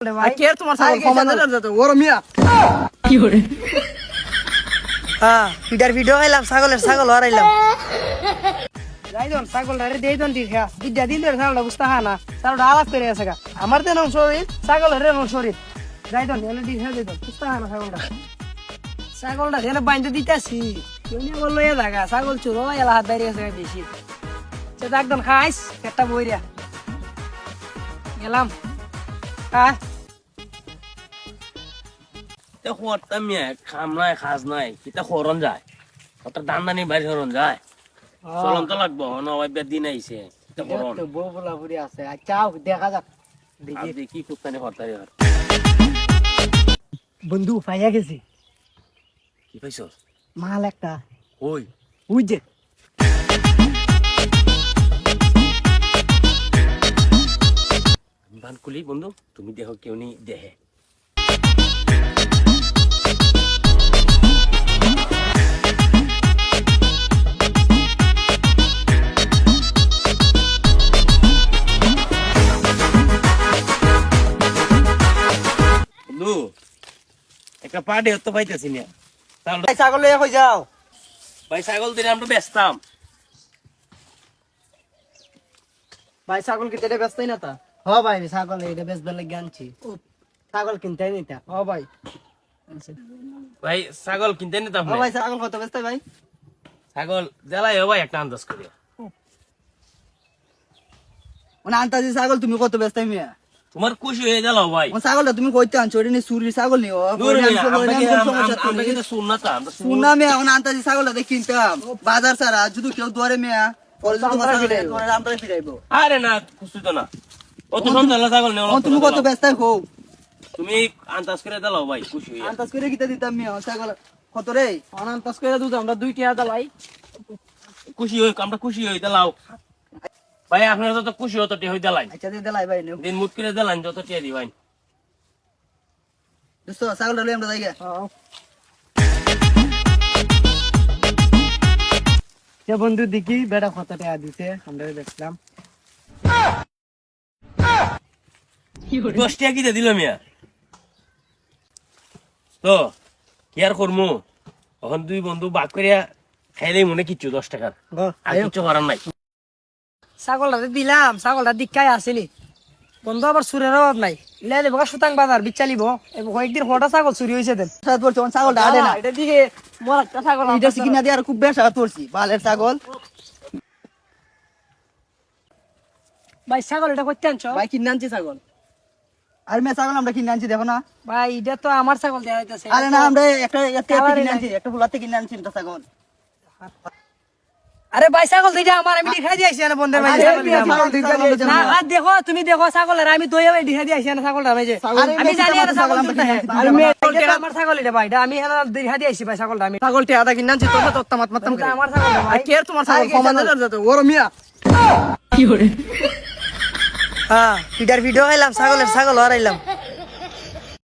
তোমার ছাগল সমাজের ওর মিয়া কি করে পিটার ভিডিও খাইলাম ছাগল হারাইলাম যাইদন ছাগল রে দেইদন দিখা বিদ্যা দিন রে ছাগলটা বুঝতা না ছাগলটা আলাপ করে আছে গা আমার দেন শরীর ছাগল রে শরীর যাইদন এনে দিখা দেইদন বুঝতা না ছাগলটা এনে বাইন্দে দিতাছি কেউনি বললো এ জায়গা ছাগল চুরো এলা হাত বাইরে আছে বেশি সেটা একদম খাইস একটা বইরা গেলাম খাম নাই খাজ নাই কিতা খরন যায় কত দান্দানি বাইরে খরন যায় চলন তো লাগবো নবাই দিন আইছে বউ বলা বুড়ি আছে আচ্ছা দেখা যাক দেখি কুত্তানি হরতারি হর বন্ধু পাইয়া গেছি কি পাইছো মাল একটা ওই ওই যে বানকুলি বন্ধু তুমি দেখো কেউ নি দেহে বন্ধু একটা পাড়ে তো পাইতেছি না তাহলে ছাগল লইয়া কই যাও ভাই ছাগল দিলে আমরা বেচতাম ভাই ছাগল কি তেরে ব্যস্তই না তা ভাই ছাগল এটা বেচবার লাগি আনছি ছাগল কিনতে নিতা ভাই ভাই ছাগল কিনতে নিতাম ভাই ছাগল কত ব্যস্ত ভাই ছাগল জ্বালাই ভাই একটা আন্দাজ করি মানে আন্তাজি ছাগল তুমি কত ব্যস্ত মিয়া তোমার খুশি হয়ে গেল ভাই ও ছাগলটা তুমি কইতে আনছো এটা নি সুরি ছাগল নি ও আমরা কিন্তু শুননাতাম শুননা মিয়া ও আন্তাজি ছাগলটা দেখে কিনতাম বাজার ছাড়া যদি কেউ দরে মিয়া পরে যদি তোমার ছাগল আমরাই ফিরাইবো আরে না খুশি তো না ও তো সন্ধ্যা ছাগল নেই ও তুমি কত ব্যস্ত হো তুমি আন্দাজ করে দাও ভাই খুশি হয়ে আন্তাজ করে কিতা দিতাম মিয়া ছাগল কত রে অনান্তাস করে দুধ আমরা 2 টিয়া দালাই খুশি হই আমরা খুশি হই দাও ভাই আপনারা যত খুশি হতো টি হই দালাই আচ্ছা দিতে লাই ভাই নেও দিন মুট করে দালান যত টিয়া দি ভাই দোস্ত ছাগলটা লই আমরা যাইগা সে বন্ধু দেখি বেটা কত টাকা দিছে আমরা দেখলাম 10 টাকা কি দিল মিয়া তো কি আর করমু এখন দুই বন্ধু ভাগ করিয়া খাইলেই মনে কিচ্ছু 10 টাকার আর কিচ্ছু করার নাই ছাগলটা দিলাম ছাগলটা দিকাই আসিলি বন্ধু আবার সুরের অভাব নাই লে দেবো সুতাং বাজার বিচালিব কয়েকদিন হঠাৎ ছাগল চুরি হয়েছে দেন ছাগলটা আদে না এটা দিকে মোর একটা ছাগল এটা সিকিনা দিয়ে আর খুব বেশ হাত পড়ছি বালের ছাগল ভাই ছাগল এটা করতে আনছো ভাই কিনে আনছি ছাগল আর মেয়ে ছাগল আমরা কিনে আনছি দেখো না ভাই এটা তো আমার ছাগল দেওয়া হইতাছে আরে না আমরা একটা কিনে আনছি একটা ফুলাতে কিনে আনছি এটা ছাগল আরে ভাই ছাগল দিটা আমার আমি দেখাই দিয়েছি না বন্ধের ভাই না আর দেখো তুমি দেখো ছাগলের আমি দই ভাই দেখাই দিয়েছি না ছাগলটা ভাই যে আমি জানি না ছাগল আমার ছাগল এটা ভাই আমি দেখাই দিয়েছি ভাই ছাগলটা আমি ছাগলটি আদা কিনে আনছি তোর সাথে মাত মাতাম এটা আমার ছাগল ভাই কে তোমার ছাগল সমাজের ওর মিয়া কি করে পিটার ভিডিও খাইলাম ছাগল হারাইলাম